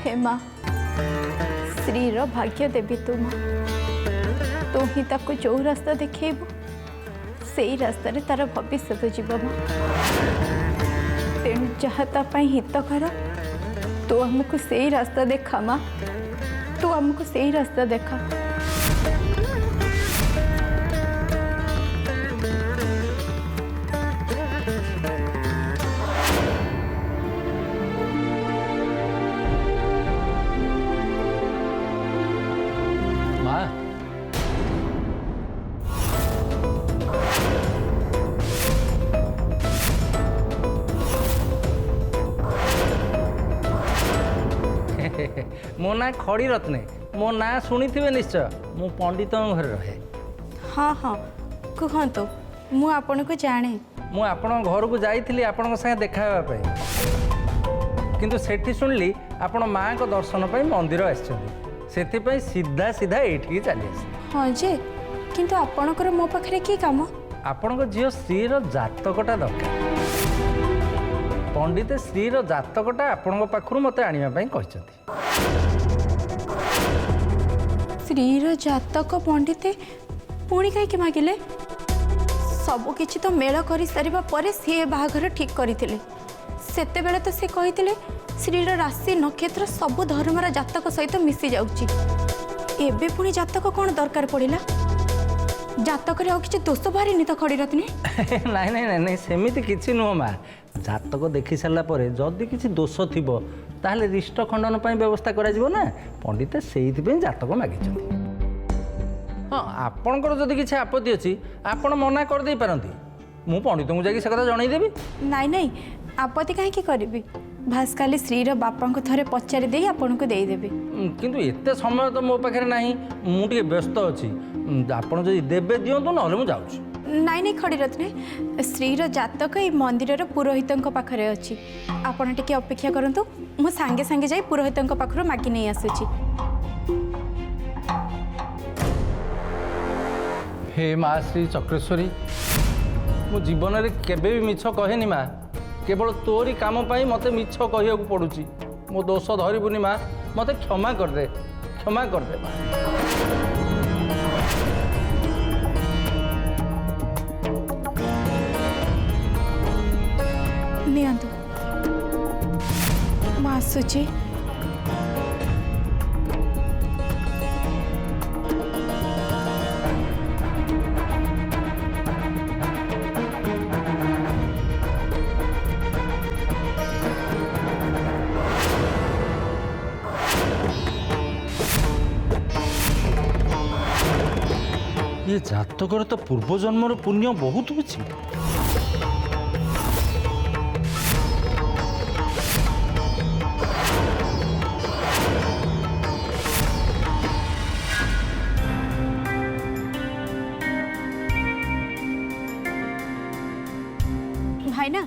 हे माँ श्री रो भाग्य देवी तू माँ तू ही ताको जो रास्ता देखेबू से रास्ता रे तार भविष्य तो जीव माँ तेणु जहाँ हितकर तू आमको से रास्ता देखा माँ तू आमको से रास्ता देखा। मो ना खड़ी रत्ने मो ना शुणी थे निश्चय मु पंडित घर रहे। हाँ हाँ कहतु मु आपण को जाने मु आपण घर को जाइली आपण संगे देखा किंतु सेठी सुनली आपण माँ को दर्शन पर मंदिर आसी सीधा सीधा ये चली आस। हाँ जे किंतु आपणकर मो पाखरे की काम आपण झील श्री जातकटा दरकार पंडित श्री जातकटा आपण पाखु मत आने श्रीर जातक पंडिते पुणी कहीं मागिले सबु किछि तो मेल कर सारिबा परे सी बाहाघर ठीक करथिले सेते बेले तो से कहिथिले श्रीर राशि नक्षत्र सबु धर्मर जातक सहित मिसी जाउची एबे पुणी जातक कौन दरकार पड़िला जातक रे किछि दोष बाहरी तो खड़ी रत्नी नहीं नहीं नहीं सेमिति किछि नुह माँ जातक देखि सारा पर जदि किछि दोष थिबो ताहले रिष्ट खंडन पर व्यवस्था करा जिवो ना पंडित से जातक मागिଛନ୍ତି। हाँ आपणकर जदि किछि आपत्ति अछि आपण मना कर दे पारंती मु पंडित को जाकि से कथा जणाई देबी। नहीं नहीं आपत्ति कहीं करी भास काली श्रीर बापा को थरे पचारि दे आपन को दे देबी किंतु एते समय तो मो पाखे नहीं मु टिके व्यस्त अछि आपण जदि देबे दियंतु नहले मु जाउछि। नहीं नहीं खड़ी रत्ने श्रीर जातक ये मंदिर पुरोहित पाखरे अच्छी आपण टिके अपेक्षा करंतु मु सांगे सांगे जाई पुरोहित पाखरो मागी नहीं आसुची। हे माँ श्री चक्रेश्वरी मो जीवन रे केबे भी मिछ कहेनी माँ केवल तोरी काम पाई मते मिछ कहिया को पड़ुची मो दोष धरिबुनी माँ मते क्षमा कर दे माँ। नियंतु माँ आसुची ये जातकर तो पूर्व जन्मर पुण्य बहुत किछि भाई ना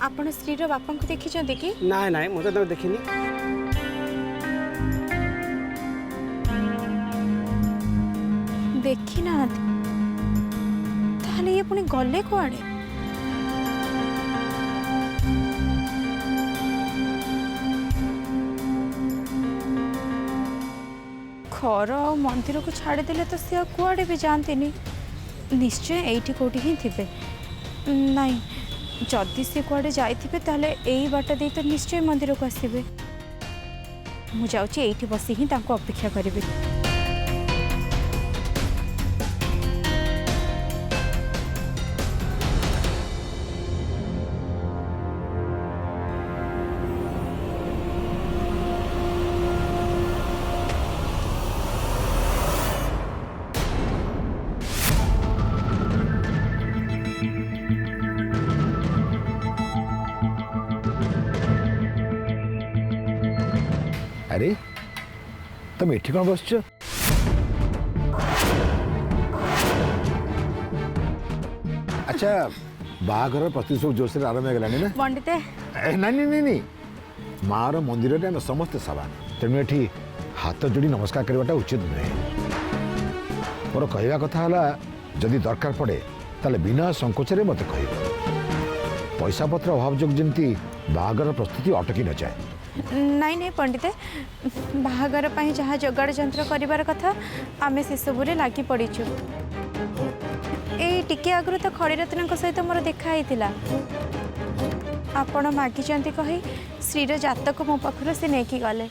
आपण श्रीर बापा को देखी कि ना ना मुझे तो देखनी देखी ना ताले ये पुणी गले कुआड़े घर मंदिर को छाड़देले तो सी कुआड़े भी जानती निश्चय एठी कोठी ही थिबे नहीं जदि सी कुआड़े जाइथिबे ताले एई बाट दे तो निश्चय मंदिर को आसीबे मु जाउची एठी बसी ही तांको अपेक्षा करिबे। अरे तुम एठी कौन बसछ? अच्छा बाहाघर प्रति सब जोश आरंभ होगलानी ना पंडित नहीं नहीं नहीं मार मंदिर में समस्ते समान तेणु एठी हाथ जोड़ी नमस्कार करवाटा उचित नुहे मोर कहवा कथा है जदि दरकार पड़े ताले बिना संकोच मत कह पैसा पत्र अभाव जो जमी बाहाघर प्रस्तुति अटकी न जाए ନାଇଁ ନାଇଁ ପଣ୍ଡିତେ ବାହାଘର ପାଇଁ ଯାହା ଯୋଗାଡ଼ ଯନ୍ତ୍ର କରିବାର କଥା ଆମେ ସେସବୁରେ ଲାଗି ପଡ଼ିଛୁ। ଏଇ ଟିକେ ଆଗରୁ ତ ଖଡ଼ିରତ୍ନଙ୍କ ସହିତ ମୋର ଦେଖା ହେଇଥିଲା। ଆପଣ ମାଗିଛନ୍ତି କହି ଶ୍ରୀର ଜାତକ ମୋ ପାଖରୁ ସେ ନେଇକି ଗଲେ।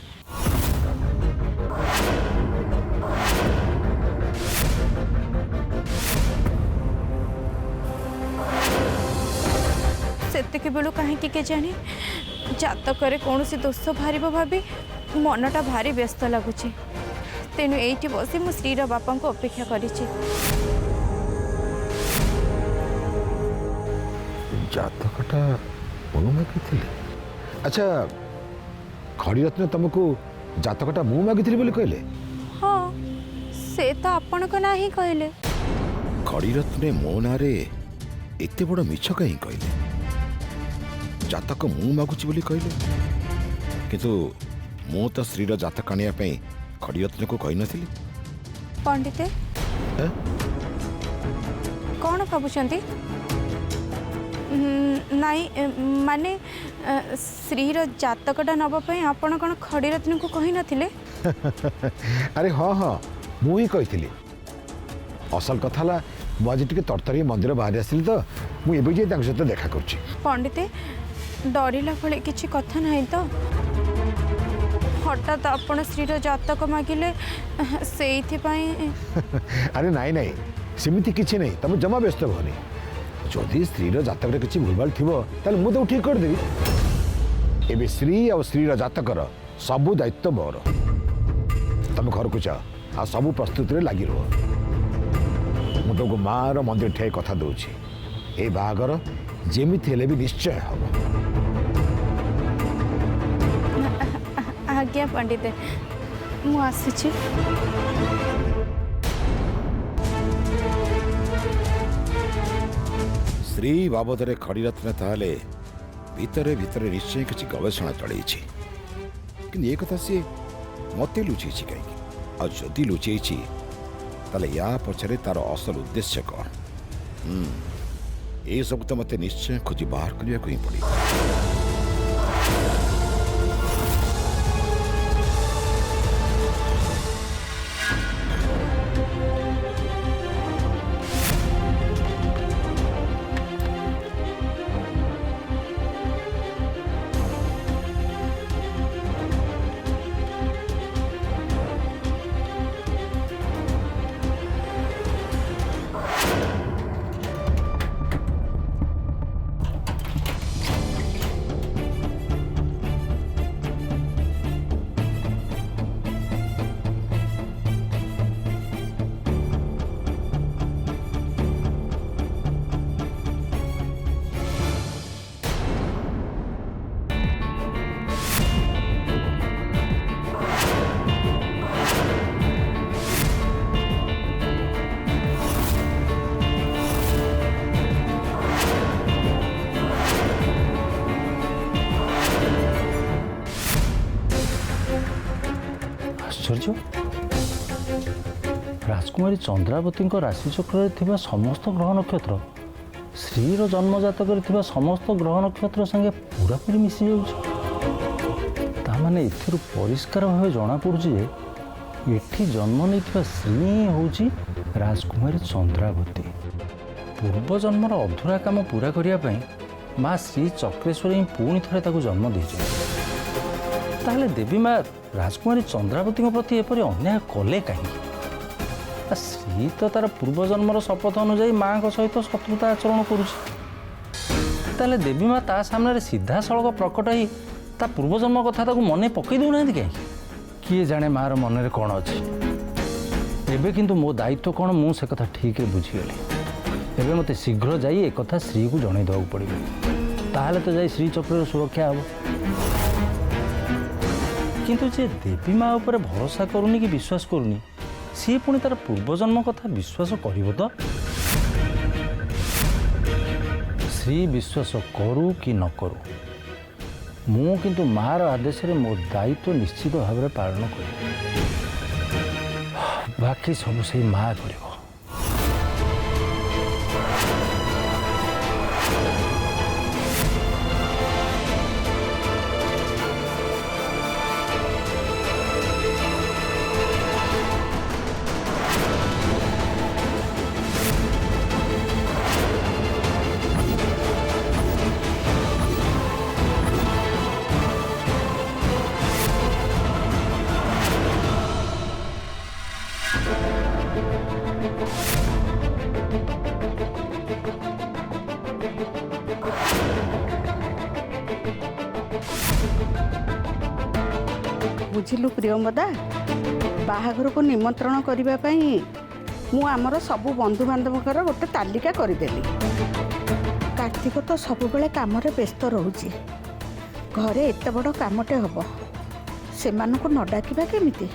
ସେତିକି ବେଳୁ କାହିଁକି କେଜାଣି ଜାତକରେ କୌଣସି ଦୋଷ ବାହାରିବ ଭାବି ମନଟା ଭାରି ବ୍ୟସ୍ତ ଲାଗୁଛି। ତେଣୁ ଏଇଠି ବସି ମୁଁ ଶ୍ରୀର ବାପାଙ୍କୁ ଅପେକ୍ଷା କରିଛି। ଜାତକଟା ମୁଁ ମାଗିଥିଲି? ଆଚ୍ଛା, ଖଡ଼ିରତ୍ନ ତମକୁ ଜାତକଟା ମୁଁ ମାଗିଥିଲି ବୋଲି କହିଲେ? ହଁ, ସେ ତ ଆପଣଙ୍କ ନାଁ ହିଁ କହିଲେ। ଖଡ଼ିରତ୍ନେ ମୋ ନାଁରେ ଏତେ ବଡ଼ ମିଛ କାହିଁ କହିଲେ? ଜାତକ ମୁଁ ମାଗୁଛି ବୋଲି କହିଲେ, କିନ୍ତୁ ମୁଁ ତ ଶ୍ରୀର ଜାତକ ଆଣିବା ପାଇଁ ଖଡ଼ିରତ୍ନକୁ କହିନଥିଲି। ପଣ୍ଡିତେ କ'ଣ ଭାବୁଛନ୍ତି? ନାଇଁ ମାନେ ଶ୍ରୀର ଜାତକଟା ନେବା ପାଇଁ ଆପଣ କ'ଣ ଖଡ଼ିରତ୍ନଙ୍କୁ କହିନଥିଲେ? ଆରେ ହଁ ହଁ, ମୁଁ ହିଁ କହିଥିଲି। ଅସଲ କଥା ହେଲା ମୁଁ ଆଜି ଟିକେ ତରତରି ମନ୍ଦିର ବାହାରି ଆସିଲି ତ, ମୁଁ ଏବେ ଯାଇ ତାଙ୍କ ସହିତ ଦେଖା କରୁଛି। ପଣ୍ଡିତେ ଡରିଲା ଭଳି କିଛି କଥା ନାହିଁ ତ? ହଠାତ୍ ଆପଣ ଶ୍ରୀର ଜାତକ ମାଗିଲେ ସେଇଥିପାଇଁ। ଆରେ ନାଇଁ ନାଇଁ, ସେମିତି କିଛି ନାହିଁ, ତମେ ଜମା ବ୍ୟସ୍ତ ହୁଅନି। ଯଦି ସ୍ତ୍ରୀର ଜାତକରେ କିଛି ଭୁଲଭାଲ ଥିବ ତାହେଲେ ମୁଁ ତାକୁ ଠିକ୍ କରିଦେବି। ଏବେ ସ୍ତ୍ରୀ ଆଉ ସ୍ତ୍ରୀର ଜାତକର ସବୁ ଦାୟିତ୍ୱ ମୋର। ତମେ ଘରକୁ ଯାଅ ଆଉ ସବୁ ପ୍ରସ୍ତୁତିରେ ଲାଗି ରୁହ। ମୁଁ ତମକୁ ମାଆର ମନ୍ଦିର ଠିଆ କଥା ଦେଉଛି, ଏଇ ବାହାଘର ଯେମିତି ହେଲେ ବି ନିଶ୍ଚୟ ହବ। ଆଜ୍ଞା ପଣ୍ଡିତେ, ମୁଁ ଆସୁଛି। ସ୍ତ୍ରୀ ବାବଦରେ ଖଡ଼ିରତ୍ନ ତାହେଲେ ଭିତରେ ଭିତରେ ନିଶ୍ଚୟ କିଛି ଗବେଷଣା ଚଳେଇଛି, କିନ୍ତୁ ଏ କଥା ସିଏ ମୋତେ ଲୁଚେଇଛି କାହିଁକି? ଆଉ ଯଦି ଲୁଚେଇଛି ତାହେଲେ ୟା ପଛରେ ତାର ଅସଲ ଉଦ୍ଦେଶ୍ୟ କ'ଣ? ଏସବୁ ତ ମୋତେ ନିଶ୍ଚୟ ଖୋଜି ବାହାର କରିବାକୁ ହିଁ ପଡ଼ିବ। ଆଶ୍ଚର୍ଯ୍ୟ, ରାଜକୁମାରୀ ଚନ୍ଦ୍ରାବତୀଙ୍କ ରାଶିଚକ୍ରରେ ଥିବା ସମସ୍ତ ଗ୍ରହ ନକ୍ଷତ୍ର ଶ୍ରୀର ଜନ୍ମଜାତକରେ ଥିବା ସମସ୍ତ ଗ୍ରହ ନକ୍ଷତ୍ର ସାଙ୍ଗେ ପୁରାପୁରି ମିଶିଯାଉଛି। ତାମାନେ ଏଥିରୁ ପରିଷ୍କାର ଭାବେ ଜଣାପଡ଼ୁଛି ଯେ ଏଠି ଜନ୍ମ ନେଇଥିବା ଶ୍ରୀ ହିଁ ହେଉଛି ରାଜକୁମାରୀ ଚନ୍ଦ୍ରାବତୀ। ପୂର୍ବଜନ୍ମର ଅଧୁରା କାମ ପୁରା କରିବା ପାଇଁ ମା ଶ୍ରୀ ଚକ୍ରେଶ୍ୱରୀ ହିଁ ପୁଣି ଥରେ ତାକୁ ଜନ୍ମ ଦେଇଛନ୍ତି। ତାହେଲେ ଦେବୀ ମା ରାଜକୁମାରୀ ଚନ୍ଦ୍ରାବତୀଙ୍କ ପ୍ରତି ଏପରି ଅନ୍ୟାୟ କଲେ କାହିଁକି? ଶ୍ରୀ ତ ତାର ପୂର୍ବଜନ୍ମର ଶପଥ ଅନୁଯାୟୀ ମାଙ୍କ ସହିତ ଶତ୍ରୁତା ଆଚରଣ କରୁଛି। ତାହେଲେ ଦେବୀ ମା ତା ସାମ୍ନାରେ ସିଧାସଳଖ ପ୍ରକଟ ହେଇ ତା ପୂର୍ବଜନ୍ମ କଥା ତାକୁ ମନେ ପକାଇ ଦେଉନାହାନ୍ତି କାହିଁକି? କିଏ ଜାଣେ ମାର ମନରେ କ'ଣ ଅଛି। ଏବେ କିନ୍ତୁ ମୋ ଦାୟିତ୍ୱ କ'ଣ ମୁଁ ସେ କଥା ଠିକ୍ରେ ବୁଝିଗଲି। ଏବେ ମୋତେ ଶୀଘ୍ର ଯାଇ ଏକଥା ଶ୍ରୀକୁ ଜଣାଇ ଦେବାକୁ ପଡ଼ିବ, ତାହେଲେ ତ ଯାଇ ଶ୍ରୀଚକ୍ରର ସୁରକ୍ଷା ହେବ। କିନ୍ତୁ ଯେ ଦେବୀ ମା ଉପରେ ଭରସା କରୁନି କି ବିଶ୍ୱାସ କରୁନି, ସିଏ ପୁଣି ତାର ପୂର୍ବଜନ୍ମ କଥା ବିଶ୍ୱାସ କରିବ ତ? ଶ୍ରୀ ବିଶ୍ୱାସ କରୁ କି ନ କରୁ, ମୁଁ କିନ୍ତୁ ମାର ଆଦେଶରେ ମୋ ଦାୟିତ୍ୱ ନିଶ୍ଚିତ ଭାବରେ ପାଳନ କରିବି। ବାକି ସବୁ ସେଇ ମା କରିବ। ବୁଝିଲୁ ପ୍ରିୟମ୍ବଦା, ବାହାଘରକୁ ନିମନ୍ତ୍ରଣ କରିବା ପାଇଁ ମୁଁ ଆମର ସବୁ ବନ୍ଧୁବାନ୍ଧବଙ୍କର ଗୋଟେ ତାଲିକା କରିଦେଲି। କାର୍ତ୍ତିକ ତ ସବୁବେଳେ କାମରେ ବ୍ୟସ୍ତ ରହୁଛି। ଘରେ ଏତେ ବଡ଼ କାମଟେ ହେବ, ସେମାନଙ୍କୁ ନ ଡାକିବା କେମିତି?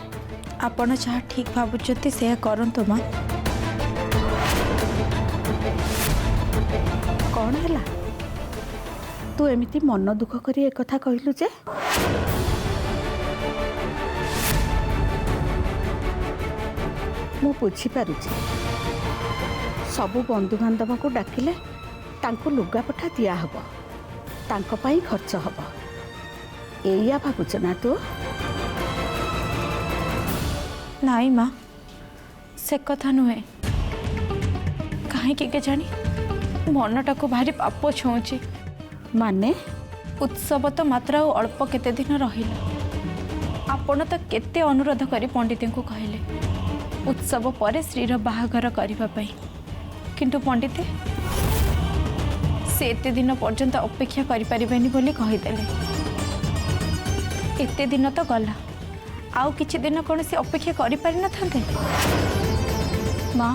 ଆପଣ ଯାହା ଠିକ୍ ଭାବୁଛନ୍ତି ସେୟା କରନ୍ତୁ ମା। କ'ଣ ହେଲା? ତୁ ଏମିତି ମନ ଦୁଃଖ କରି ଏକଥା କହିଲୁ ଯେ? ମୁଁ ବୁଝିପାରୁଛି, ସବୁ ବନ୍ଧୁବାନ୍ଧବଙ୍କୁ ଡାକିଲେ ତାଙ୍କୁ ଲୁଗାପଟା ଦିଆହେବ, ତାଙ୍କ ପାଇଁ ଖର୍ଚ୍ଚ ହେବ, ଏଇଆ ଭାବୁଛ ନା ତୁ? ନାଇଁ ମା, ସେ କଥା ନୁହେଁ। କାହିଁକି କେଜାଣି ମନଟାକୁ ଭାରି ପାପ ଛୁଉଁଛି। ମାନେ? ଉତ୍ସବ ତ ମାତ୍ର ଆଉ ଅଳ୍ପ କେତେ ଦିନ ରହିଲା। ଆପଣ ତ କେତେ ଅନୁରୋଧ କରି ପଣ୍ଡିତଙ୍କୁ କହିଲେ ଉତ୍ସବ ପରେ ଶ୍ରୀର ବାହାଘର କରିବା ପାଇଁ, କିନ୍ତୁ ପଣ୍ଡିତେ ସେ ଏତେ ଦିନ ପର୍ଯ୍ୟନ୍ତ ଅପେକ୍ଷା କରିପାରିବେନି ବୋଲି କହିଦେଲେ। ଏତେ ଦିନ ତ ଗଲା, ଆଉ କିଛି ଦିନ କ'ଣ ସେ ଅପେକ୍ଷା କରିପାରିନଥାନ୍ତେ? ମା,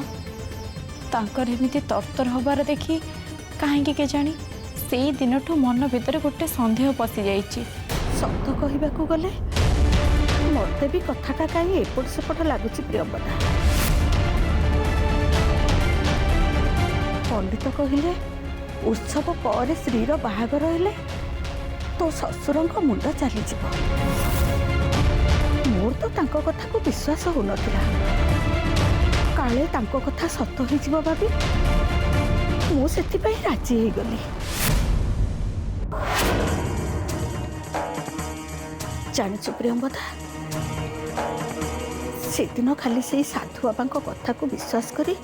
ତାଙ୍କର ଏମିତି ତରତର ହେବାର ଦେଖି କାହିଁକି କେଜାଣି ସେଇ ଦିନଠୁ ମନ ଭିତରେ ଗୋଟେ ସନ୍ଦେହ ପଶିଯାଇଛି। ସତ କହିବାକୁ ଗଲେ ମୋତେ ବି କଥାଟା କାହିଁ ଏପଟ ସେପଟ ଲାଗୁଛି ପ୍ରିୟମ୍ବଦା। ପଣ୍ଡିତ କହିଲେ ଉତ୍ସବ ପରେ ସ୍ତ୍ରୀର ବାହାଘର ହେଲେ ତୋ ଶ୍ୱଶୁରଙ୍କ ମୁଣ୍ଡ ଚାଲିଯିବ। ମୋର ତ ତାଙ୍କ କଥାକୁ ବିଶ୍ୱାସ ହେଉନଥିଲା। କାଳେ ତାଙ୍କ କଥା ସତ ହେଇଯିବ ଭାବି ମୁଁ ସେଥିପାଇଁ ରାଜି ହେଇଗଲି। ଜାଣିଛୁ ପ୍ରିୟମ୍ବଦା, ସେଦିନ ଖାଲି ସେଇ ସାଧୁ ବାବାଙ୍କ କଥାକୁ ବିଶ୍ୱାସ କରି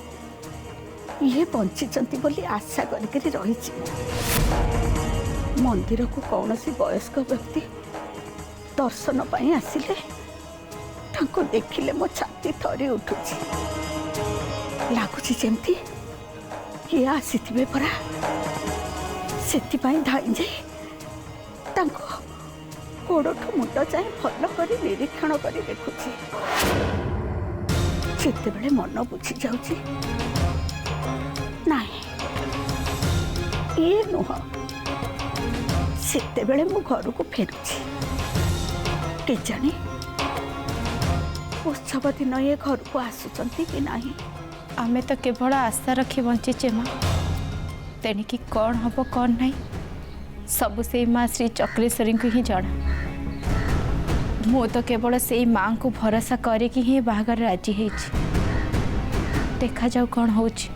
ଇଏ ବଞ୍ଚିଛନ୍ତି ବୋଲି ଆଶା କରିକି ରହିଛି। ମନ୍ଦିରକୁ କୌଣସି ବୟସ୍କ ବ୍ୟକ୍ତି ଦର୍ଶନ ପାଇଁ ଆସିଲେ ତାଙ୍କୁ ଦେଖିଲେ ମୋ ଛାତି ଥରି ଉଠୁଛି। ଲାଗୁଛି ଯେମିତି କିଏ ଆସିଥିବେ ପରା। ସେଥିପାଇଁ ଧାଇଁ ଯାଇ ତାଙ୍କ ଗୋଡ଼ଠୁ ମୁଣ୍ଡ ଯାଏଁ ଭଲ କରି ନିରୀକ୍ଷଣ କରି ଦେଖୁଛି। ଯେତେବେଳେ ମନ ବୁଝି ଯାଉଛି ନାଇଁ ଇଏ ନୁହଁ, ସେତେବେଳେ ମୁଁ ଘରକୁ ଫେରୁଛି। କେଜାଣି ଉତ୍ସବ ଦିନ ଇଏ ଘରକୁ ଆସୁଛନ୍ତି କି ନାହିଁ। ଆମେ ତ କେବଳ ଆଶା ରଖି ବଞ୍ଚିଛେ ମା। ତେଣିକି କ'ଣ ହେବ କ'ଣ ନାହିଁ ସବୁ ସେଇ ମା ଶ୍ରୀ ଚକ୍ରେଶ୍ୱରୀଙ୍କୁ ହିଁ ଜଣା। ମୁଁ ତ କେବଳ ସେଇ ମାଙ୍କୁ ଭରସା କରିକି ହିଁ ବାହାଘର ରାଜି ହେଇଛି। ଦେଖାଯାଉ କ'ଣ ହେଉଛି।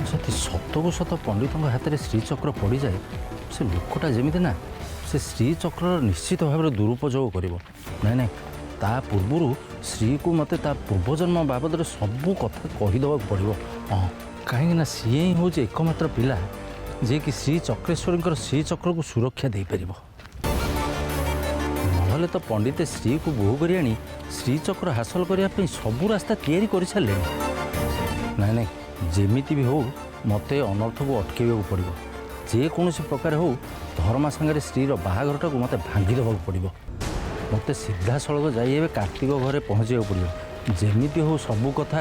ଯଦି ସତକୁ ସତ ପଣ୍ଡିତଙ୍କ ହାତରେ ଶ୍ରୀଚକ୍ର ପଡ଼ିଯାଏ, ସେ ଲୋକଟା ଯେମିତି ନା ସେ ଶ୍ରୀଚକ୍ରର ନିଶ୍ଚିତ ଭାବରେ ଦୁରୁପଯୋଗ କରିବ। ନାଇଁ ନାଇଁ, ତା ପୂର୍ବରୁ ଶ୍ରୀକୁ ମୋତେ ତା ପୂର୍ବଜନ୍ମ ବାବଦରେ ସବୁ କଥା କହିଦେବାକୁ ପଡ଼ିବ। ହଁ, କାହିଁକିନା ସିଏ ହିଁ ହେଉଛି ଏକମାତ୍ର ପିଲା ଯିଏକି ଶ୍ରୀ ଚକ୍ରେଶ୍ୱରୀଙ୍କର ଶ୍ରୀଚକ୍ରକୁ ସୁରକ୍ଷା ଦେଇପାରିବ। ନହେଲେ ତ ପଣ୍ଡିତେ ଶ୍ରୀକୁ ବୋହୂ କରି ଆଣି ଶ୍ରୀଚକ୍ର ହାସଲ କରିବା ପାଇଁ ସବୁ ରାସ୍ତା ତିଆରି କରିସାରିଲେଣି। ନାଇଁ ନାଇଁ, ଯେମିତି ବି ହେଉ ମୋତେ ଅନर्थକୁ ଅଟକାଇବାକୁ ପଡ଼ିବ। ଯେକୌଣସି ପ୍ରକାର ହେଉ ଧର୍ମା ସାଙ୍ଗରେ ସ୍ତ୍ରୀର ବାହାଘରଟାକୁ ମୋତେ ଭାଙ୍ଗି ଦେବାକୁ ପଡ଼ିବ। ମୋତେ ସିଧାସଳଖ ଯାଇ ଏବେ କାର୍ତ୍ତିକ ଘରେ ପହଞ୍ଚିବାକୁ ପଡ଼ିବ। ଯେମିତି ହେଉ ସବୁ କଥା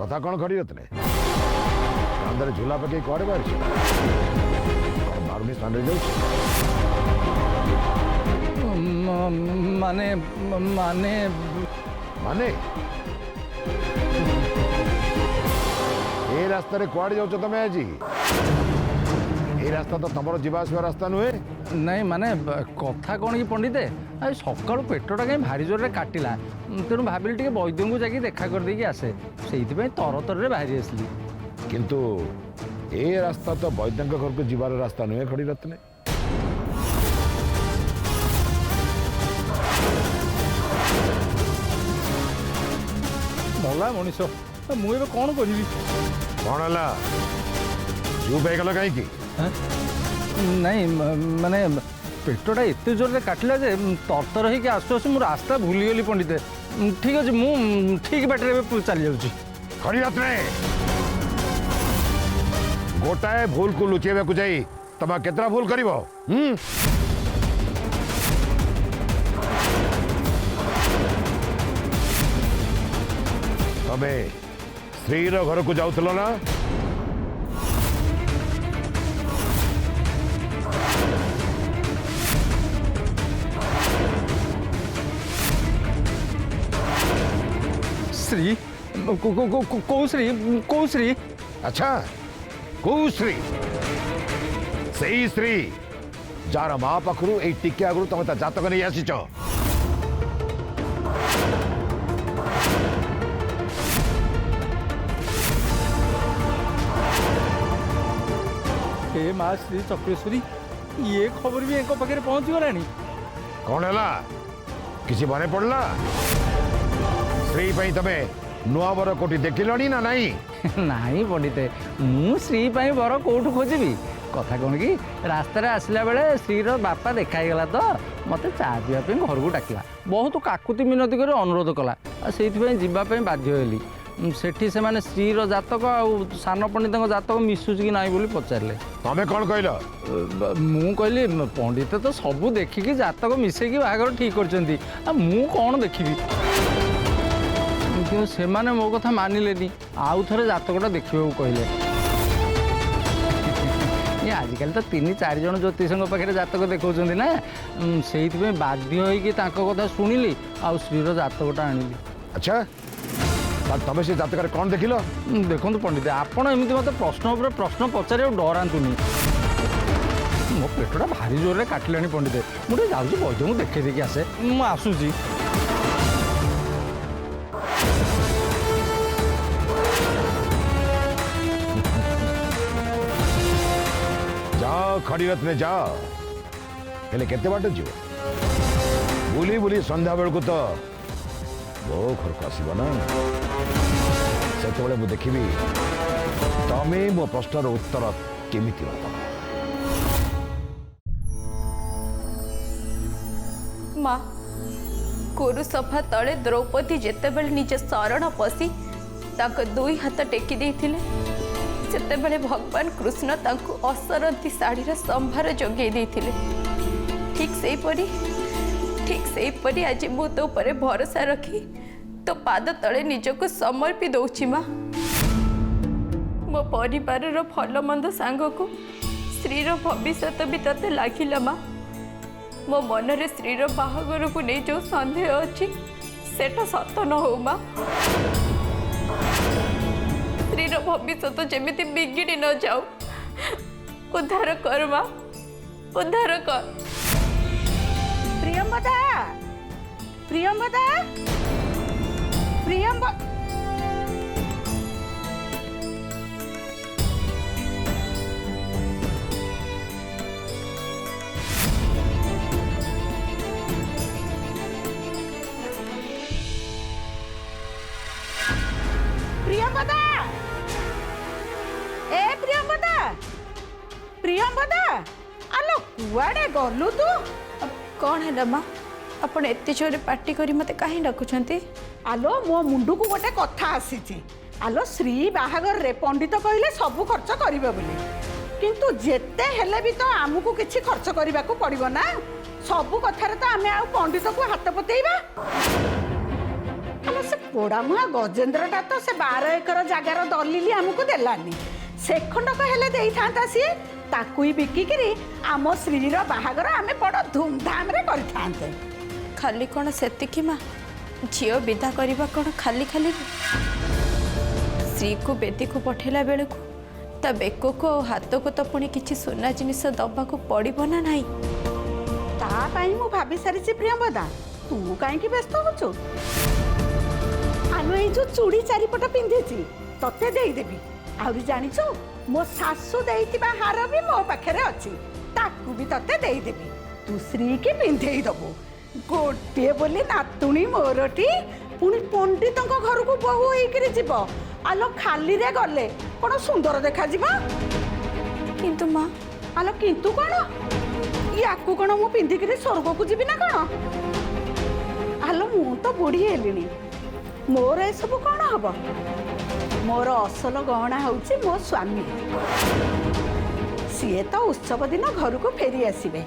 କଥା କ'ଣ ଘଡ଼ିଥିଲେ? କାନ୍ଧରେ ଝୁଲା ପକେଇ କୁଆଡ଼େ ବାହାରିଛ? କ'ଣ ବାରୁଣୀ ସ୍ଥାନରେ ଯାଉଛି? ମାନେ ମାନେ ମାନେ ଏ ରାସ୍ତାରେ କୁଆଡ଼େ ଯାଉଛ ତମେ ଆଜି? ଏ रास्ता तो तुम जीवा आसवा रास्ता नुहे। ନାଇଁ ମାନେ କଥା କ'ଣ କି ପଣ୍ଡିତେ ଆଜି ସକାଳୁ ପେଟଟା କାହିଁ ଭାରି ଜୋରରେ କାଟିଲା ତେଣୁ ଭାବିଲି ଟିକେ ବୈଦ୍ୟଙ୍କୁ ଯାଇକି ଦେଖା କରିଦେଇକି ଆସେ ସେଇଥିପାଇଁ ତରତରରେ ବାହାରି ଆସିଲି। किंतु ए रास्ता तो वैद्य घर को जीवार रास्ता नुहे खड़ी रत्ने। भला मनीष मुझे कौन करी कौन है चुप हो कहीं नहीं माने पेटटा एत जोर काटिला जे तरतर होगी आसु आसु मो रास्ता भूलीगली पंडित। ठीक अच्छे मु ठीक बाटर चली जाऊँ खड़ी रत्ने गोटाए भूल को लुचेबा को जाई तब केतरा भूल करिवो। तबे स्त्री घर को जाउतलो ना श्री कौ श्री अच्छा कौ श्री सही श्री जार माँ पाखु ये टिके आगु तुम जातक नहीं आसीच। हे माँ श्री चक्रेश्वरी ये खबर भी एक पाखे पहुंची गला। कौन है किसी मने पड़ला श्री पई तमे नुआ बर कोठी देखिलनी ना नहीं। नहीं पंडिते मु श्री पाई बर कौटू खोजी कथा कौन कि रास्तार आसला बेले श्रीर बापा देखाईगला तो मत चा पीवाई घर को डाकला बहुत काकुति मिनती कर अनुरोध कला से बाध्य हेली सेठी से माने श्रीर जातक आ सान पंडित जातक मिशुच कि नहीं बोली पचारे। तमें कौन कहल मु कहली पंडित तो सबू देखिकी जातक मिसेकी बाहागर ठीक कर मु कौन देखी कि से माने मो कथा मानिलेनी आउ थे जातकटा देखा कहले। ये आजिकल तो 3-4 जन ज्योतिष पाखे जातक देखा ना से बाध्य हो कथा शुणिली आ श्रीर जातकटा आनिली। अच्छा तमें से जातक कौन देखिल देखो पंडित आपड़ एमती मत प्रश्न उपर प्रश्न पचारे डरातुनि मो पेटटा भारी जोर में काटिलानी पंडित मुझे जाऊँगी वैद्य को देखे देखी आसे मु आसूची। जाओ खड़ी रत्ने जाओ हेले केते बाट जीव बुली बुली संध्या बेल को तो बो घर को आसब ना से मु देखी तमें मो प्रश्नर उत्तर केमी माँ कुरु सफा तले द्रौपदी जेतेबेले निज शरण पशि ताक 2 हाथ टेकी देइथिले सेतेबेले भगवान कृष्ण तांकु असरंती साड़ीर संभार जोगे देइथिले। ठीक से परी आज मु तो परे भरोसा रखी तो पाद तले निजको समर्पी दउछि माँ। मो परिवार भल मंद सांग को स्त्रीर भविष्य भी तते लागिला माँ। मो मनरे स्त्रीर बाहागर को नहीं जो सन्देह अच्छी सेटा सत न हो माँ। स्त्रीर भविष्य तो जेमिति बिगिड़ी न जाऊ उद्धार कर माँ उद्धार कर। प्रियंवदा प्रियंवदा प्रियंवदा ए प्रियंवदा आलो कुआड़े गलु तू कौन है माँ आपण एत जोर पार्टी करी मते कहीं डाकुछंती। आलो मो मुंडू को गोटे कथा आसीची आलो श्री बाहागर रे पंडित कहले सब खर्च करिबे बोली किंतु जेते हेले भी तो आमको किछि खर्च करबा को पड़िबो ना सब कथारे तो आमे आ पंडित को हाथ पतेइबा। आलो से पोड़ा मुआ गजेंद्रटा तो से 12 एकर जागार दलिली आमको देलानी से खंडक हेले देई थांता सी ताकू ही बिकी करी आम श्रीर बाहागर आमे बड़ धूमधाम रे करि थांते। खाली कौन सेतिकी माँ झील विदा करवा कौन खाली खाली श्री को बेदी को पठेला बेले को ତା ବେକକୁ ଆଉ ହାତକୁ ତ ପୁଣି କିଛି ସୁନା ଜିନିଷ ଦବାକୁ ପଡ଼ିବ ନା ନାହିଁ। ତା ପାଇଁ ମୁଁ ଭାବି ସାରିଛି ପ୍ରିୟମ୍ବଦା, ତୁ କାହିଁକି ବ୍ୟସ୍ତ ହଉଛୁ? ଆଲୋ, ଏଇ ଯୋଉ ଚୁଡ଼ି ଚାରିପଟ ପିନ୍ଧିଛି ତତେ ଦେଇଦେବି। ଆହୁରି ଜାଣିଛୁ, ମୋ ଶାଶୁ ଦେଇଥିବା ହାର ବି ମୋ ପାଖରେ ଅଛି, ତାକୁ ବି ତତେ ଦେଇଦେବି। ତୁ ଶ୍ରୀକି ପିନ୍ଧେଇ ଦବୁ। ଗୋଟିଏ ବୋଲି ନାତୁଣୀ ମୋରଟି, ପୁଣି ପଣ୍ଡିତଙ୍କ ଘରକୁ ବୋହୂ ହେଇକିରି ଯିବ। ଆଲୋ, ଖାଲିରେ ଗଲେ କ'ଣ ସୁନ୍ଦର ଦେଖାଯିବ? କିନ୍ତୁ ମା, ଆଲୋ କିନ୍ତୁ କ'ଣ? ୟାକୁ କ'ଣ ମୁଁ ପିନ୍ଧିକିରି ସ୍ୱର୍ଗକୁ ଯିବି ନା କ'ଣ? ଆଲୋ, ମୁଁ ତ ବୁଢ଼ୀ ହେଲିଣି, ମୋର ଏସବୁ କ'ଣ ହବ? ମୋର ଅସଲ ଗହଣା ହେଉଛି ମୋ ସ୍ୱାମୀ। ସିଏ ତ ଉତ୍ସବ ଦିନ ଘରକୁ ଫେରି ଆସିବେ।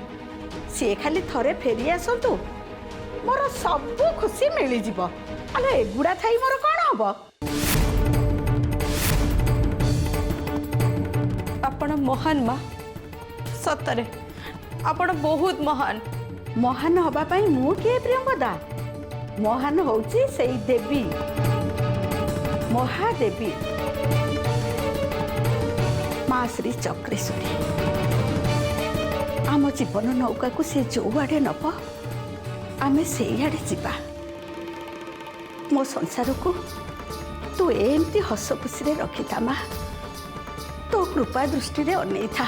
ସିଏ ଖାଲି ଥରେ ଫେରି ଆସନ୍ତୁ, ମୋର ସବୁ ଖୁସି ମିଳିଯିବ। ଆଲୋ, ଏଗୁଡ଼ା ଥାଇ ମୋର କ'ଣ ହବ? ଆପଣ ମହାନ ମା, ସତରେ ଆପଣ ବହୁତ ମହାନ। ମହାନ ହବା ପାଇଁ ମୁଁ କିଏ ପ୍ରିୟମ୍ବଦା? ମହାନ ହେଉଛି ସେଇ ଦେବୀ, ମହାଦେବୀ ମା ଶ୍ରୀ ଚକ୍ରେଶ୍ୱରୀ। ଆମ ଜୀବନ ନୌକାକୁ ସେ ଯୋଉଆଡ଼େ ନବ ଆମେ ସେଇଆଡ଼େ ଯିବା। ମୋ ସଂସାରକୁ ତୁ ଏମିତି ହସ ଖୁସିରେ ରଖିଥା ମା। ତୋ କୃପା ଦୃଷ୍ଟିରେ ଅନେଇଥା,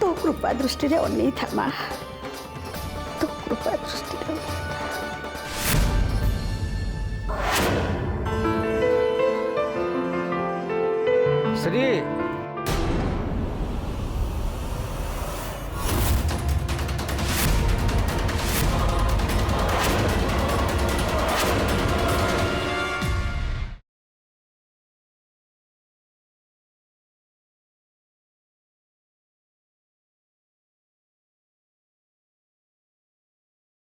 ତୋ କୃପା ଦୃଷ୍ଟିରେ ଅନେଇଥା ମା, ତୋ କୃପା ଦୃଷ୍ଟିରେ ଅନେଇଥା। ଶ୍ରୀ